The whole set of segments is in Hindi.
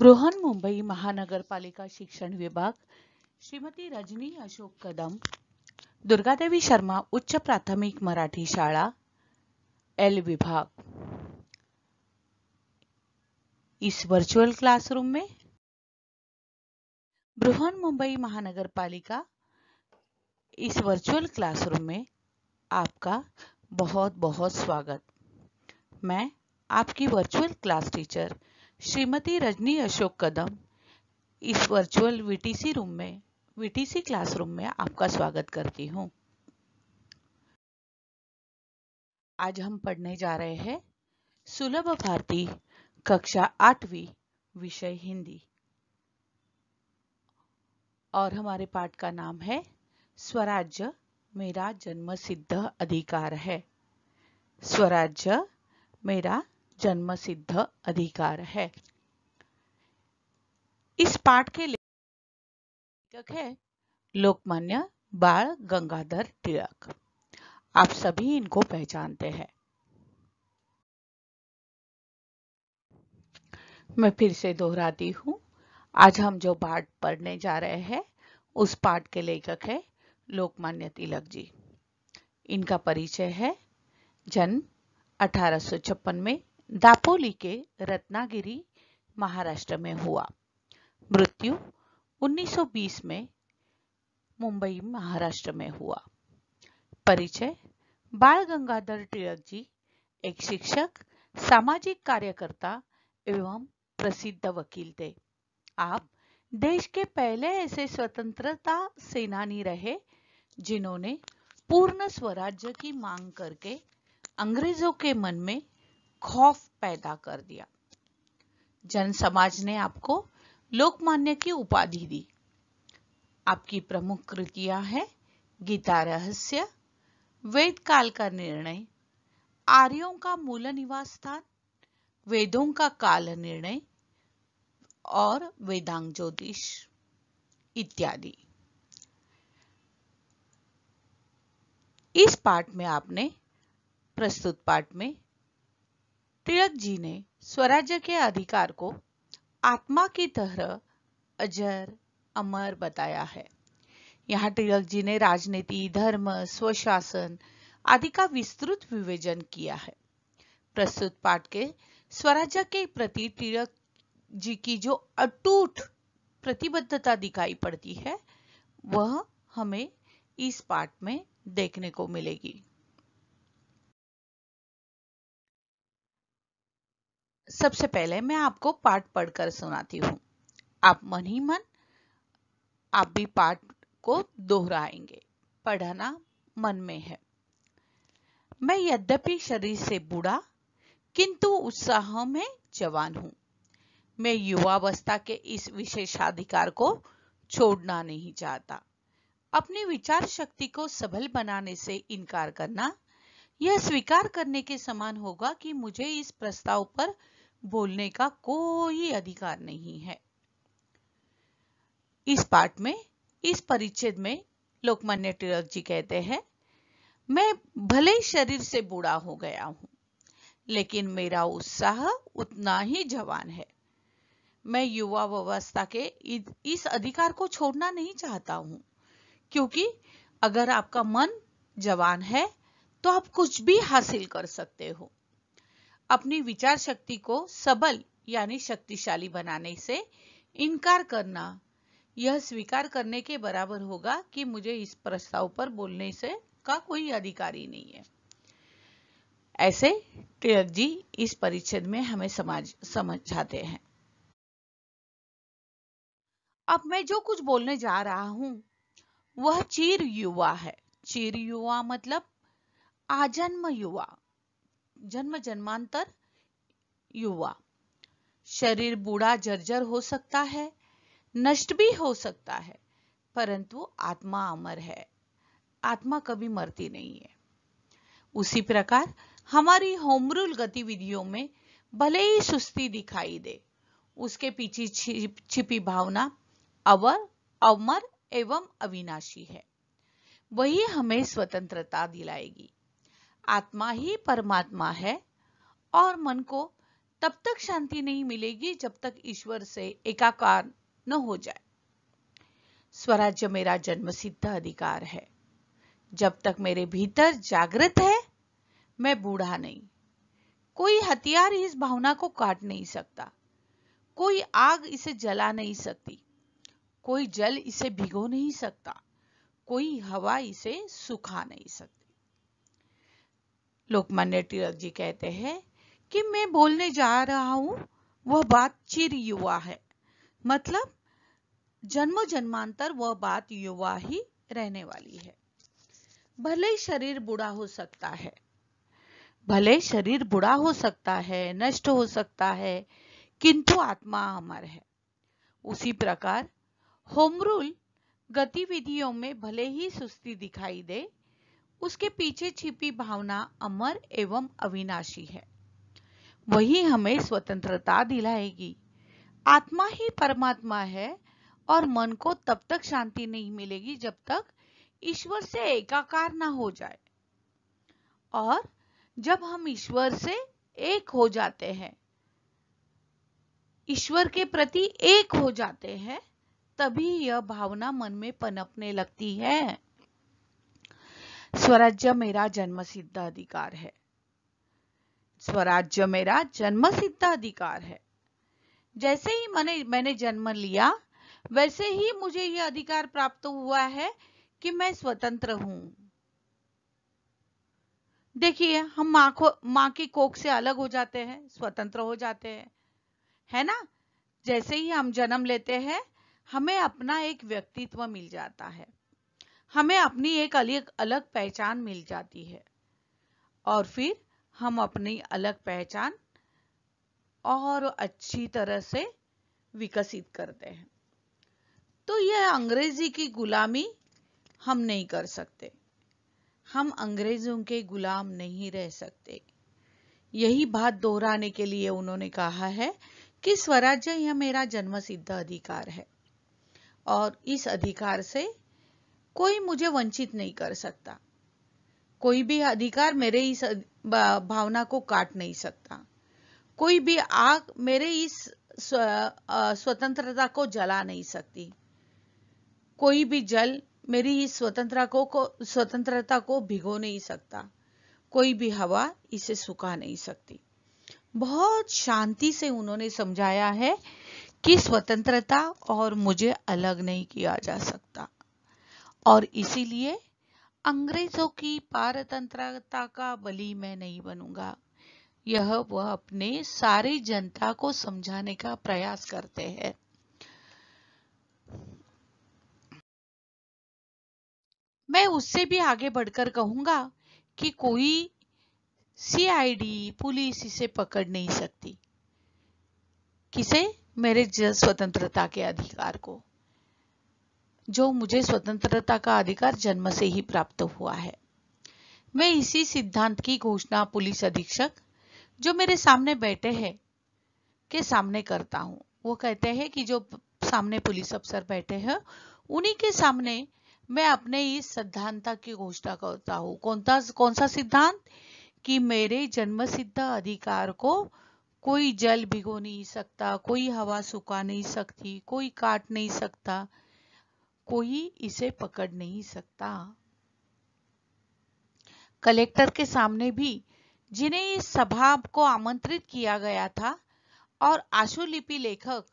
बृहन्मुंबई महानगरपालिका शिक्षण विभाग, श्रीमती रजनी अशोक कदम, दुर्गादेवी शर्मा उच्च प्राथमिक मराठी शाळा, एल विभाग। इस वर्चुअल क्लासरूम में बृहन्मुंबई महानगरपालिका इस वर्चुअल क्लासरूम में आपका बहुत बहुत स्वागत। मैं आपकी virtual class teacher Shrimati Rajni Ashok Kadam इस वर्चुअल वीटीसी क्लासरूम में आपका स्वागत करती हूँ। आज हम पढ़ने जा रहे हैं सुलभ भारती कक्षा 8वीं, विषय हिंदी, और हमारे पाठ का नाम है स्वराज्य मेरा जन्मसिद्ध अधिकार है। स्वराज्य मेरा जन्मसिद्ध अधिकार है। इस पाठ के लेखक है लोकमान्य बाल गंगाधर तिलक। आप सभी इनको पहचानते हैं। मैं फिर से दोहराती हूँ, आज हम जो पाठ पढ़ने जा रहे हैं उस पाठ के लेखक है लोकमान्य तिलक जी। इनका परिचय है। जन्म 1856 में दापोली के रत्नागिरी, महाराष्ट्र में हुआ। मृत्यु 1920 में मुंबई, महाराष्ट्र में हुआ। परिचय: बाल गंगाधर तिलक जी एक शिक्षक, सामाजिक कार्यकर्ता एवं प्रसिद्ध वकील थे। आप देश के पहले ऐसे स्वतंत्रता सेनानी रहे जिन्होंने पूर्ण स्वराज्य की मांग करके अंग्रेजों के मन में खौफ पैदा कर दिया। जन समाज ने आपको लोकमान्य की उपाधि दी। आपकी प्रमुख कृतियां हैं गीता रहस्य, वेद काल का निर्णय, आर्यों का मूल निवास स्थान, वेदों का काल निर्णय और वेदांग ज्योतिष इत्यादि। इस पाठ में प्रस्तुत पाठ में तिलक जी ने स्वराज्य के अधिकार को आत्मा की तरह अजर अमर बताया है। यहाँ तिलक जी ने राजनीति, धर्म, स्वशासन आदि का विस्तृत विवेचन किया है। प्रस्तुत पाठ के स्वराज्य के प्रति तिलक जी की जो अटूट प्रतिबद्धता दिखाई पड़ती है वह हमें इस पाठ में देखने को मिलेगी। सबसे पहले मैं आपको पाठ पढ़कर सुनाती हूँ। आप मन ही मन आप भी पाठ को दोहराएंगे। पढ़ना मन में है। मैं यद्यपि शरीर से बूढ़ा किंतु उत्साह में जवान हूँ। मैं युवावस्था के इस विशेषाधिकार को छोड़ना नहीं चाहता। अपनी विचार शक्ति को सबल बनाने से इनकार करना यह स्वीकार करने के समान होगा कि मुझे इस प्रस्ताव पर बोलने का कोई अधिकार नहीं है। इस पाठ में, इस परिच्छेद में लोकमान्य तिलक जी कहते हैं, मैं भले ही शरीर से बूढ़ा हो गया हूं, लेकिन मेरा उत्साह उतना ही जवान है। मैं युवा अवस्था के इस अधिकार को छोड़ना नहीं चाहता हूं, क्योंकि अगर आपका मन जवान है तो आप कुछ भी हासिल कर सकते हो। अपनी विचार शक्ति को सबल यानी शक्तिशाली बनाने से इनकार करना यह स्वीकार करने के बराबर होगा कि मुझे इस प्रस्ताव पर बोलने से का कोई अधिकार ही नहीं है। ऐसे तिलक जी इस परिच्छेद में हमें समझाते हैं। अब मैं जो कुछ बोलने जा रहा हूं वह चिर युवा है। चिर युवा मतलब आजन्म युवा, जन्म जन्मांतर युवा। शरीर बूढ़ा जर्जर हो सकता है, नष्ट भी हो सकता है, परंतु आत्मा अमर है। आत्मा कभी मरती नहीं है। उसी प्रकार हमारी होमरूल गतिविधियों में भले ही सुस्ती दिखाई दे, उसके पीछे छिपी भावना अमर एवं अविनाशी है। वही हमें स्वतंत्रता दिलाएगी। आत्मा ही परमात्मा है और मन को तब तक शांति नहीं मिलेगी जब तक ईश्वर से एकाकार न हो जाए। स्वराज्य मेरा जन्मसिद्ध अधिकार है। जब तक मेरे भीतर जागृत है, मैं बूढ़ा नहीं। कोई हथियार इस भावना को काट नहीं सकता, कोई आग इसे जला नहीं सकती, कोई जल इसे भिगो नहीं सकता, कोई हवा इसे सुखा नहीं सकती। लोकमान्य तिलक जी कहते हैं कि मैं बोलने जा रहा हूं वह बात चिर युवा है, मतलब जन्म जन्मांतर वह बात युवा ही रहने वाली है। भले शरीर बुढ़ा हो सकता है, भले शरीर बुढ़ा हो सकता है, नष्ट हो सकता है, किंतु आत्मा अमर है। उसी प्रकार होम रूल गतिविधियों में भले ही सुस्ती दिखाई दे, उसके पीछे छिपी भावना अमर एवं अविनाशी है। वही हमें स्वतंत्रता दिलाएगी। आत्मा ही परमात्मा है और मन को तब तक शांति नहीं मिलेगी जब तक ईश्वर से एकाकार ना हो जाए। और जब हम ईश्वर से एक हो जाते हैं, ईश्वर के प्रति एक हो जाते हैं, तभी यह भावना मन में पनपने लगती है। स्वराज्य मेरा जन्मसिद्ध अधिकार है। स्वराज्य मेरा जन्मसिद्ध अधिकार है। जैसे ही मैंने जन्म लिया, वैसे ही मुझे यह अधिकार प्राप्त हुआ है कि मैं स्वतंत्र हूं। देखिए, हम माँ की कोख से अलग हो जाते हैं, स्वतंत्र हो जाते हैं, है ना। जैसे ही हम जन्म लेते हैं, हमें अपना एक व्यक्तित्व मिल जाता है, हमें अपनी एक अलग पहचान मिल जाती है, और फिर हम अपनी अलग पहचान और अच्छी तरह से विकसित करते हैं। तो यह अंग्रेजी की गुलामी हम नहीं कर सकते, हम अंग्रेजों के गुलाम नहीं रह सकते। यही बात दोहराने के लिए उन्होंने कहा है कि स्वराज्य यह मेरा जन्मसिद्ध अधिकार है और इस अधिकार से कोई मुझे वंचित नहीं कर सकता। कोई भी अधिकार मेरे इस भावना को काट नहीं सकता। कोई भी आग मेरे इस स्वतंत्रता को जला नहीं सकती। कोई भी जल मेरी इस स्वतंत्रता को भिगो नहीं सकता। कोई भी हवा इसे सुखा नहीं सकती। बहुत शांति से उन्होंने समझाया है कि स्वतंत्रता और मुझे अलग नहीं किया जा सकता, और इसीलिए अंग्रेजों की पारतंत्रता का बली मैं नहीं बनूंगा। यह वह अपने सारी जनता को समझाने का प्रयास करते हैं। मैं उससे भी आगे बढ़कर कहूंगा कि कोई सीआईडी, पुलिस इसे पकड़ नहीं सकती। किसे? मेरे स्वतंत्रता के अधिकार को, जो मुझे स्वतंत्रता का अधिकार जन्म से ही प्राप्त हुआ है। मैं इसी सिद्धांत की घोषणा पुलिस अधीक्षक जो मेरे सामने बैठे हैं के सामने करता हूं। वो कहते हैं कि जो सामने पुलिस अफसर बैठे हैं, उन्हीं के सामने मैं अपने इस सिद्धांत की घोषणा करता हूं। कौन सा सिद्धांत? कि मेरे जन्मसिद्ध अधिकार को कोई जल भिगो नहीं सकता, कोई हवा सुखा नहीं सकती, कोई काट नहीं सकता, कोई इसे पकड़ नहीं सकता। कलेक्टर के सामने भी, जिन्हें इस सभा को आमंत्रित किया गया था, और आशुलिपि लेखक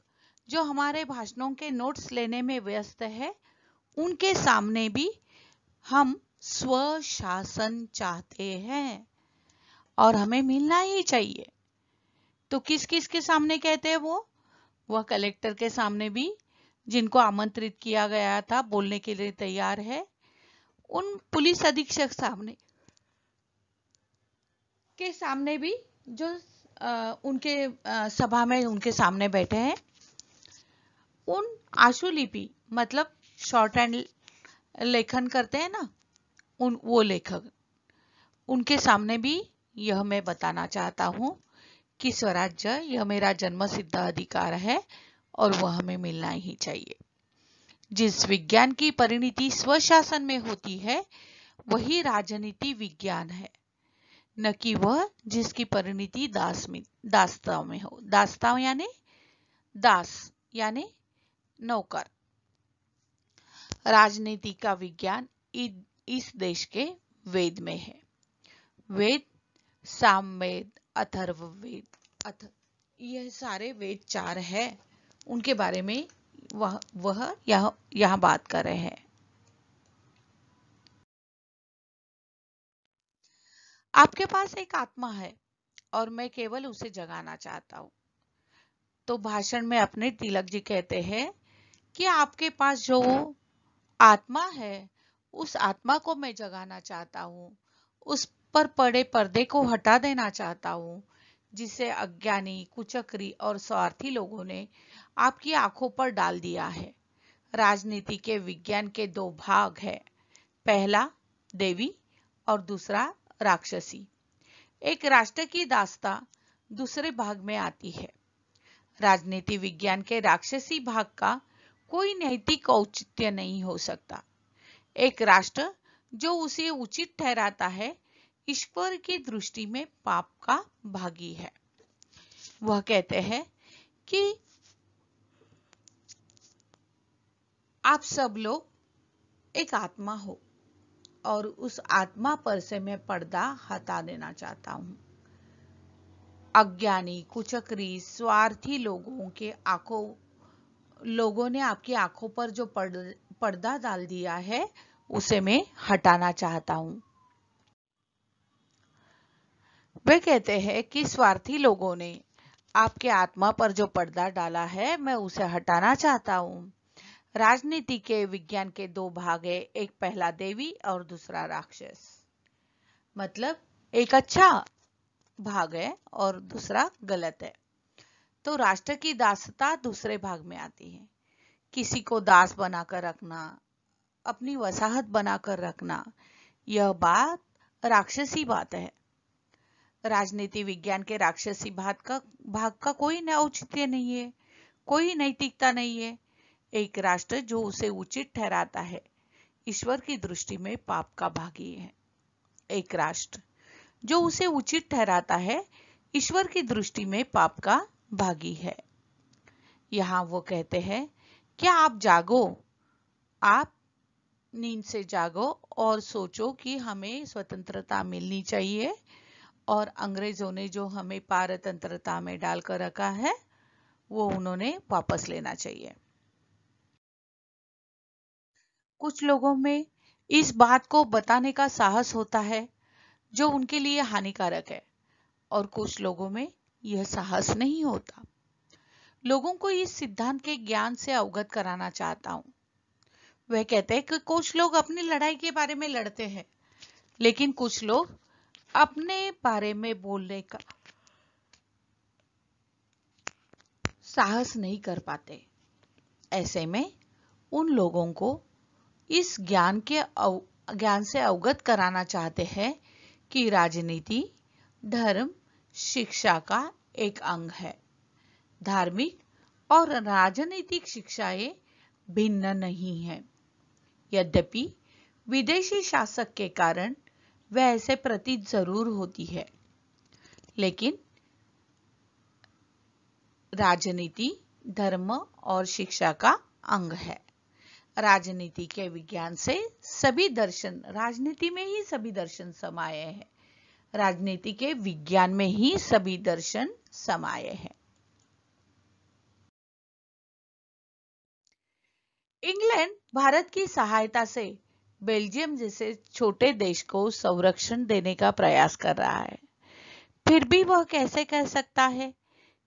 जो हमारे भाषणों के नोट्स लेने में व्यस्त है, उनके सामने भी हम स्वशासन चाहते हैं और हमें मिलना ही चाहिए। तो किस किस के सामने कहते हैं वह कलेक्टर के सामने भी, जिनको आमंत्रित किया गया था, बोलने के लिए तैयार है। उन पुलिस अधीक्षक सामने के सामने भी, जो उनके सभा में उनके सामने बैठे हैं। उन आशुलिपि मतलब शॉर्ट हैंड लेखन करते हैं ना, वो लेखक, उनके सामने भी यह मैं बताना चाहता हूं कि स्वराज्य यह मेरा जन्मसिद्ध अधिकार है और वह हमें मिलना ही चाहिए। जिस विज्ञान की परिणति स्वशासन में होती है, वही राजनीति विज्ञान है। न कि वह जिसकी परिणति दासता में हो। दासता यानी दास यानी नौकर। राजनीति का विज्ञान इस देश के वेद में है। वेद, सामवेद, अथर्ववेद, यह सारे वेद 4 है, उनके बारे में वह यहाँ बात कर रहे हैं। आपके पास एक आत्मा है और मैं केवल उसे जगाना चाहता हूं। तो भाषण में अपने तिलक जी कहते हैं कि आपके पास जो आत्मा है, उस आत्मा को मैं जगाना चाहता हूँ, उस पर पड़े पर्दे को हटा देना चाहता हूँ, जिसे अज्ञानी, कुचक्री और स्वार्थी लोगों ने आपकी आंखों पर डाल दिया है। राजनीति के विज्ञान के 2 भाग है, पहला देवी और दूसरा राक्षसी। एक राष्ट्र की दास्तां दूसरे भाग में आती है। राजनीति विज्ञान के राक्षसी भाग का कोई नैतिक औचित्य नहीं हो सकता। एक राष्ट्र जो उसे उचित ठहराता है, ईश्वर की दृष्टि में पाप का भागी है। वह कहते हैं कि आप सब लोग एक आत्मा हो और उस आत्मा पर से मैं पर्दा हटा देना चाहता हूं। अज्ञानी, कुचक्री, स्वार्थी लोगों ने आपकी आंखों पर जो पर्दा डाल दिया है, उसे मैं हटाना चाहता हूं। वे कहते हैं कि स्वार्थी लोगों ने आपके आत्मा पर जो पर्दा डाला है, मैं उसे हटाना चाहता हूं। राजनीति के विज्ञान के 2 भाग है, एक पहला देवी और दूसरा राक्षस। मतलब एक अच्छा भाग है और दूसरा गलत है। तो राष्ट्र की दासता दूसरे भाग में आती है। किसी को दास बनाकर रखना, अपनी वसाहत बनाकर रखना, यह बात राक्षसी बात है। राजनीति विज्ञान के राक्षसी भाग का कोई औचित्य नहीं है, कोई नैतिकता नहीं है। एक राष्ट्र जो उसे उचित ठहराता है, ईश्वर की दृष्टि में पाप का भागी है। एक राष्ट्र जो उसे उचित ठहराता है, ईश्वर की दृष्टि में पाप का भागी है। यहाँ वो कहते हैं, क्या आप जागो, आप नींद से जागो और सोचो कि हमें स्वतंत्रता मिलनी चाहिए और अंग्रेजों ने जो हमें पारतंत्रता में डालकर रखा है, वो उन्होंने वापस लेना चाहिए। कुछ लोगों में इस बात को बताने का साहस होता है जो उनके लिए हानिकारक है, और कुछ लोगों में यह साहस नहीं होता। लोगों को इस सिद्धांत के ज्ञान से अवगत कराना चाहता हूं। वह कहते हैं कि कुछ लोग अपनी लड़ाई के बारे में लड़ते हैं, लेकिन कुछ लोग अपने बारे में बोलने का साहस नहीं कर पाते। ऐसे में उन लोगों को इस ज्ञान से अवगत कराना चाहते हैं कि राजनीति धर्म शिक्षा का एक अंग है। धार्मिक और राजनीतिक शिक्षाएं भिन्न नहीं है। यद्यपि विदेशी शासक के कारण वह ऐसे प्रतीत जरूर होती है, लेकिन राजनीति धर्म और शिक्षा का अंग है। राजनीति के विज्ञान से सभी दर्शन, राजनीति में ही सभी दर्शन समाये हैं। राजनीति के विज्ञान में ही सभी दर्शन समाये हैं। इंग्लैंड भारत की सहायता से बेल्जियम जैसे छोटे देश को संरक्षण देने का प्रयास कर रहा है। फिर भी वह कैसे कह सकता है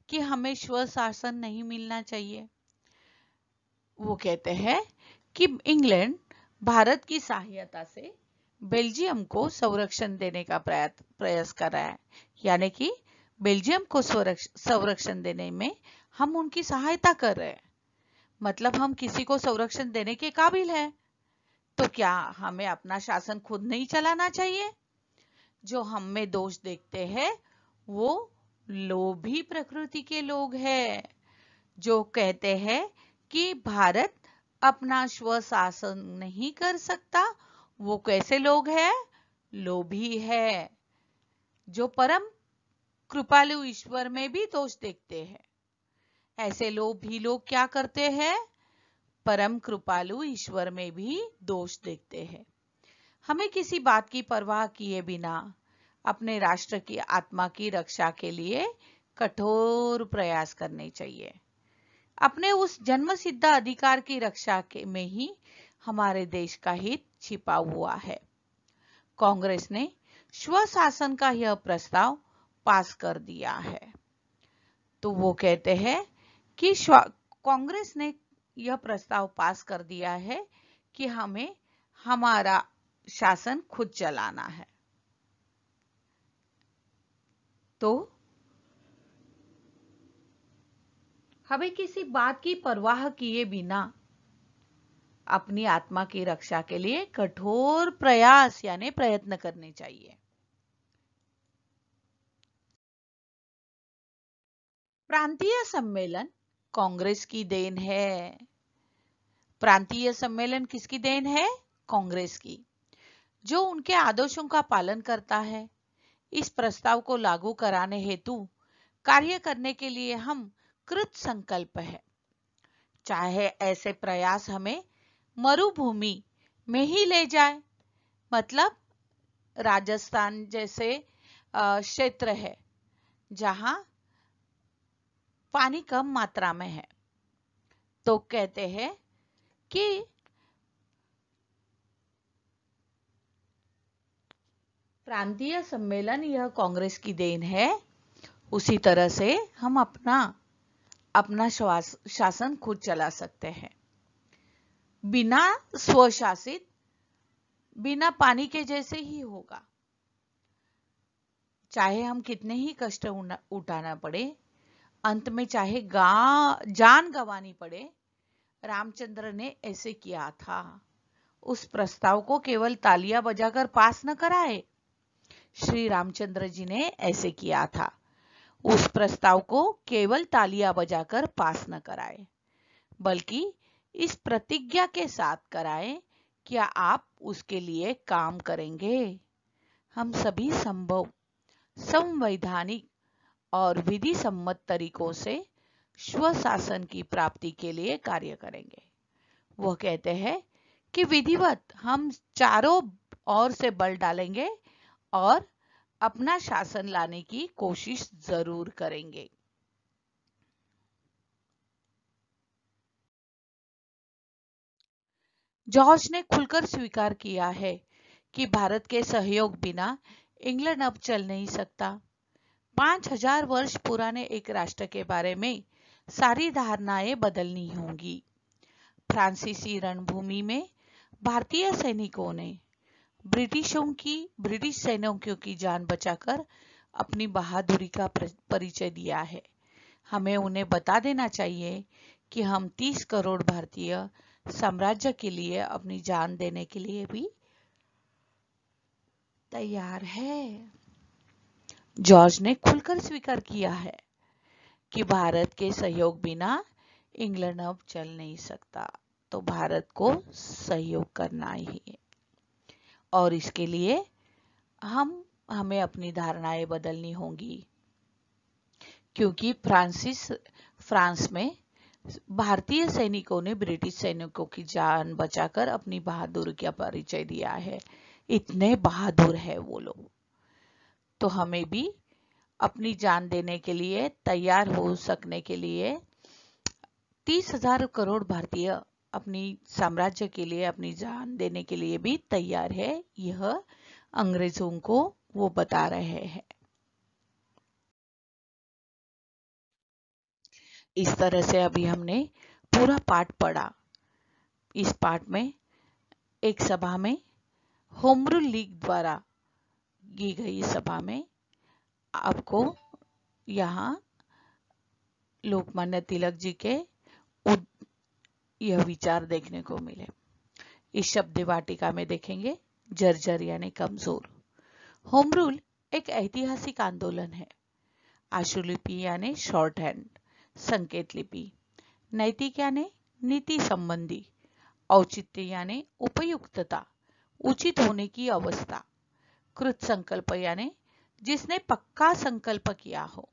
कि हमें स्वशासन नहीं मिलना चाहिए? वो कहते हैं कि इंग्लैंड भारत की सहायता से बेल्जियम को संरक्षण देने का प्रयास कर रहा है, यानी कि बेल्जियम को संरक्षण देने में हम उनकी सहायता कर रहे हैं। मतलब हम किसी को संरक्षण देने के काबिल हैं। तो क्या हमें अपना शासन खुद नहीं चलाना चाहिए? जो हम में दोष देखते हैं वो लोभी प्रकृति के लोग हैं, जो कहते हैं कि भारत अपना स्वशासन नहीं कर सकता। वो कैसे लोग हैं? लोभी है। जो परम कृपालु ईश्वर में भी दोष देखते हैं। ऐसे लोग क्या करते हैं? परम कृपालु ईश्वर में भी दोष देखते हैं। हमें किसी बात की परवाह किए बिना अपने राष्ट्र की आत्मा की रक्षा के लिए कठोर प्रयास करने चाहिए। अपने उस जन्मसिद्ध अधिकार की रक्षा में ही हमारे देश का हित छिपा हुआ है। कांग्रेस ने स्वशासन का यह प्रस्ताव पास कर दिया है। तो वो कहते हैं कि कांग्रेस ने यह प्रस्ताव पास कर दिया है कि हमें हमारा शासन खुद चलाना है। तो हमें किसी बात की परवाह किए बिना अपनी आत्मा की रक्षा के लिए कठोर प्रयास यानी प्रयत्न करने चाहिए। प्रांतीय सम्मेलन कांग्रेस की देन है। प्रांतीय सम्मेलन किसकी देन है? कांग्रेस की, जो उनके आदर्शों का पालन करता है। इस प्रस्ताव को लागू कराने हेतु कार्य करने के लिए हम कृत संकल्प है। चाहे ऐसे प्रयास हमें मरुभूमि में ही ले जाए, मतलब राजस्थान जैसे क्षेत्र है जहां पानी कम मात्रा में है, तो कहते हैं कि प्रांतीय सम्मेलन यह कांग्रेस की देन है। उसी तरह से हम अपना शासन खुद चला सकते हैं, बिना स्वशासित, बिना पानी के जैसे ही होगा। चाहे हम कितने ही कष्ट उठाना पड़े, अंत में चाहे जान गंवानी पड़े। रामचंद्र ने ऐसे किया था। उस प्रस्ताव को केवल तालियां बजाकर पास न कराए। श्री रामचंद्र जी ने ऐसे किया था। उस प्रस्ताव को केवल तालियां बजाकर पास न कराए, बल्कि इस प्रतिज्ञा के साथ कराए, क्या आप उसके लिए काम करेंगे? हम सभी संभव संवैधानिक और विधि सम्मत तरीकों से स्वशासन की प्राप्ति के लिए कार्य करेंगे। वह कहते हैं कि विधिवत हम चारों ओर से बल डालेंगे और अपना शासन लाने की कोशिश जरूर करेंगे। जॉर्ज ने खुलकर स्वीकार किया है कि भारत के सहयोग बिना इंग्लैंड अब चल नहीं सकता। 5000 वर्ष पुराने एक राष्ट्र के बारे में सारी धारणाएं बदलनी होंगी। फ्रांसीसी रणभूमि में भारतीय सैनिकों ने ब्रिटिश सैनिकों की जान बचाकर अपनी बहादुरी का परिचय दिया है। हमें उन्हें बता देना चाहिए कि हम 30 करोड़ भारतीय साम्राज्य के लिए अपनी जान देने के लिए भी तैयार है। जॉर्ज ने खुलकर स्वीकार किया है कि भारत के सहयोग बिना इंग्लैंड अब चल नहीं सकता, तो भारत को सहयोग करना ही है। और इसके लिए हमें अपनी धारणाएं बदलनी होंगी, क्योंकि फ्रांस में भारतीय सैनिकों ने ब्रिटिश सैनिकों की जान बचाकर अपनी बहादुरी का परिचय दिया है। इतने बहादुर है वो लोग। तो हमें भी अपनी जान देने के लिए तैयार हो सकने के लिए 30,000 करोड़ भारतीय अपनी साम्राज्य के लिए अपनी जान देने के लिए भी तैयार है। यह अंग्रेजों को वो बता रहे हैं। इस तरह से अभी हमने पूरा पाठ पढ़ा। इस पाठ में एक सभा में होम रूल लीग द्वारा की गई सभा में आपको यहाँ लोकमान्य तिलक जी के यह विचार देखने को मिले। इस शब्द वाटिका में देखेंगे जर्जर यानी कमजोर। होम रूल एक ऐतिहासिक आंदोलन है। आशुलिपि यानी शॉर्ट हैंड, संकेत लिपि। नैतिक यानी नीति संबंधी। औचित्य यानी उपयुक्तता, उचित होने की अवस्था। कृत संकल्प यानी जिसने पक्का संकल्प किया हो।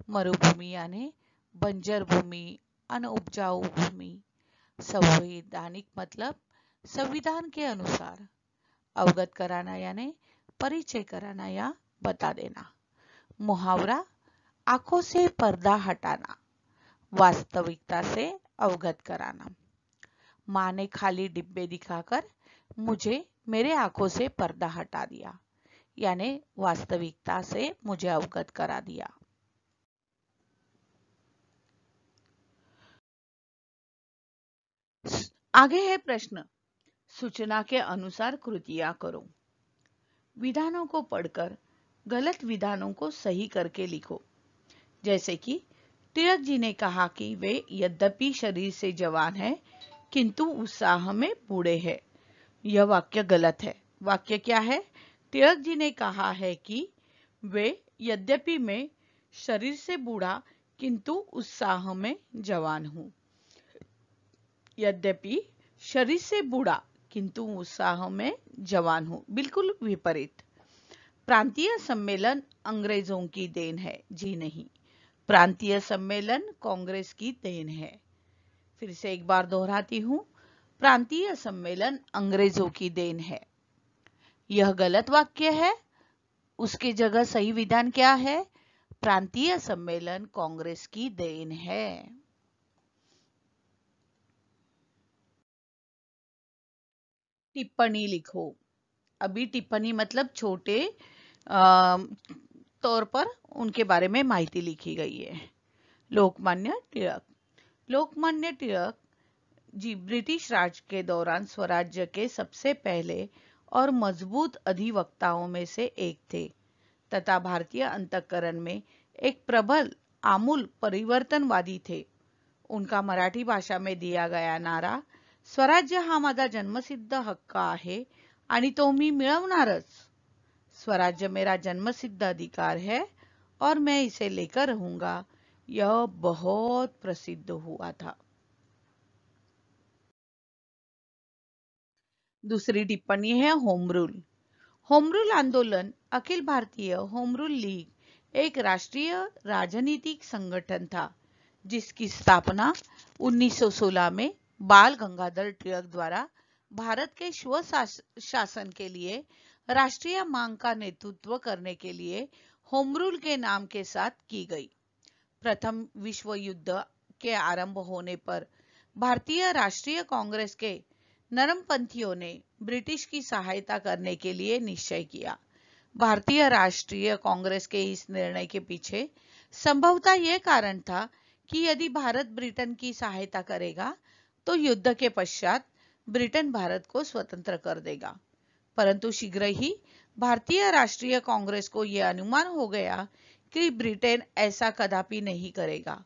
मरुभूमि यानी बंजर भूमि, अनउपजाऊ भूमि। संवैधानिक मतलब संविधान के अनुसार। अवगत कराना यानी परिचय कराना या बता देना। मुहावरा आंखों से पर्दा हटाना, वास्तविकता से अवगत कराना। माँ ने खाली डिब्बे दिखाकर मुझे मेरे आंखों से पर्दा हटा दिया, यानी वास्तविकता से मुझे अवगत करा दिया। आगे है प्रश्न, सूचना के अनुसार कृतियां करो। विधानों को पढ़कर गलत विधानों को सही करके लिखो। जैसे कि तिलक जी ने कहा कि वे यद्यपि शरीर से जवान हैं, किंतु उत्साह में बूढ़े हैं। यह वाक्य गलत है। वाक्य क्या है? तिलक जी ने कहा है कि वे यद्यपि मैं शरीर से बूढ़ा किंतु उत्साह में जवान हूं। यद्यपि शरीर से बूढ़ा किंतु उत्साह में जवान हूं, बिल्कुल विपरीत। प्रांतीय सम्मेलन अंग्रेजों की देन है? जी नहीं, प्रांतीय सम्मेलन कांग्रेस की देन है। फिर से एक बार दोहराती हूं, प्रांतीय सम्मेलन अंग्रेजों की देन है। यह गलत वाक्य है। उसके जगह सही विधान क्या है? प्रांतीय सम्मेलन कांग्रेस की देन है। टिप्पणी लिखो। अभी टिप्पणी मतलब छोटे तौर पर उनके बारे में माहिती लिखी गई है। लोकमान्य टिळक। लोकमान्य टिळक जी ब्रिटिश राज के दौरान स्वराज्य के सबसे पहले और मजबूत अधिवक्ताओं में से एक थे तथा भारतीय अंतःकरण में एक प्रबल आमूल परिवर्तनवादी थे। उनका मराठी भाषा में दिया गया नारा स्वराज्य हा माझा जन्मसिद्ध हक्क आहे आणि तो मी मिळवणारच, स्वराज्य मेरा जन्मसिद्ध अधिकार है और मैं इसे लेकर रहूंगा, यह बहुत प्रसिद्ध हुआ था। दूसरी टिप्पणी है होम रूल। होम रूल आंदोलन Akhil Bharatiya home rule league एक राष्ट्रीय राजनीतिक संगठन था जिसकी स्थापना 1916 में बाल गंगाधर तिलक द्वारा भारत के स्व शासन के लिए राष्ट्रीय मांग का नेतृत्व करने के लिए होम रूल के नाम के साथ की गई। प्रथम विश्व युद्ध के आरंभ होने पर भारतीय राष्ट्रीय कांग्रेस के नरमपंथियों ने ब्रिटिश की सहायता करने के लिए निश्चय किया। भारतीय राष्ट्रीय कांग्रेस के इस निर्णय के पीछे संभवतः यह कारण था कि यदि भारत ब्रिटेन की सहायता करेगा तो युद्ध के पश्चात ब्रिटेन भारत को स्वतंत्र कर देगा। परंतु शीघ्र ही भारतीय राष्ट्रीय कांग्रेस को यह अनुमान हो गया कि ब्रिटेन ऐसा कदापि नहीं करेगा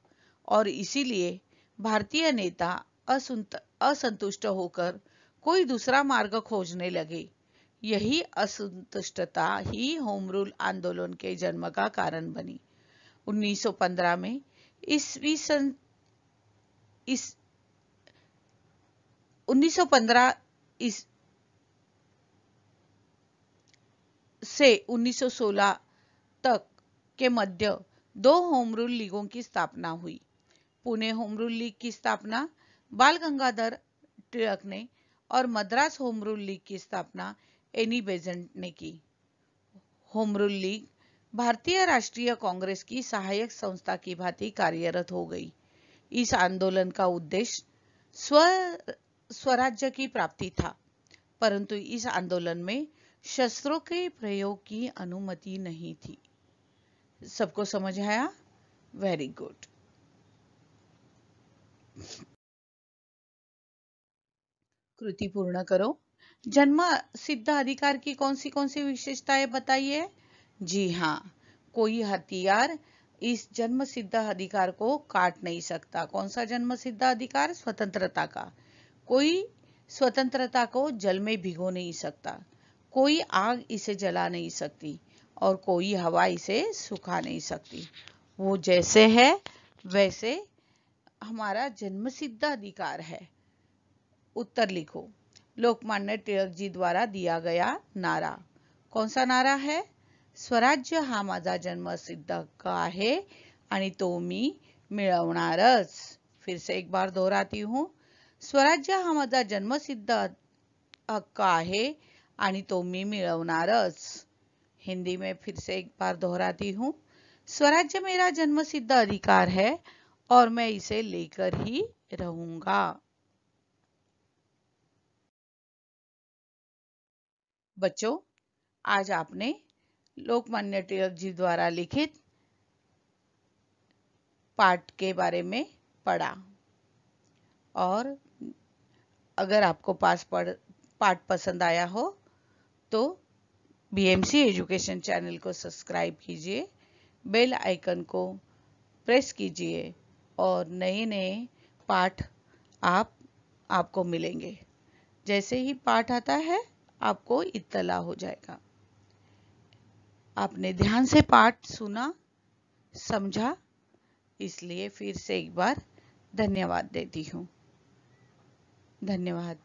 और इसीलिए भारतीय नेता असंतुष्ट होकर कोई दूसरा मार्ग खोजने लगे। यही असंतुष्टता ही होम रूल आंदोलन के जन्म का कारण बनी। 1915 में ईस्वी सन 1915 से 1916 तक के मध्य दो होम रूल लीगों की स्थापना हुई। पुणे होम रूल लीग की स्थापना बाल गंगाधर तिलक ने और मद्रास होम रूल लीग की स्थापना एनी बेजेंट ने की। होम रूल लीग भारतीय राष्ट्रीय कांग्रेस की सहायक संस्था की भांति कार्यरत हो गई। इस आंदोलन का उद्देश्य स्वराज्य की प्राप्ति था, परंतु इस आंदोलन में शस्त्रों के प्रयोग की अनुमति नहीं थी। सबको समझ आया? Very good. कृति पूर्ण करो। जन्म सिद्ध अधिकार की कौन सी विशेषताएं बताइए? जी हाँ, कोई हथियार इस जन्म सिद्ध अधिकार को काट नहीं सकता। कौन सा जन्म सिद्ध अधिकार? स्वतंत्रता का। कोई स्वतंत्रता को जल में भिगो नहीं सकता, कोई आग इसे जला नहीं सकती और कोई हवा इसे सुखा नहीं सकती। वो जैसे है वैसे हमारा जन्मसिद्ध अधिकार है। उत्तर लिखो। लोकमान्य तिलक जी द्वारा दिया गया नारा कौन सा नारा है? स्वराज्य हा माझा जन्मसिद्ध हक्क आहे आणि तो मी मिळवणारच. फिर से एक बार दोहराती हूँ. स्वराज्य हा माझा जन्मसिद्ध हक्क आहे आणि तो मी मिळवणारच. हिंदी में फिर से एक बार दोहराती हूँ. स्वराज्य मेरा जन्मसिद्ध अधिकार है और मैं इसे लेकर ही रहूंगा. बच्चों, आज आपने लोकमान्य तिलक जी द्वारा लिखित पाठ के बारे में पढ़ा और अगर आपको पाठ पसंद आया हो तो बीएमसी एजुकेशन चैनल को सब्सक्राइब कीजिए, बेल आइकन को प्रेस कीजिए और नए नए पाठ आपको मिलेंगे. जैसे ही पाठ आता है आपको इत्तला हो जाएगा. आपने ध्यान से पाठ सुना, समझा, इसलिए फिर से एक बार धन्यवाद देती हूँ. धन्यवाद.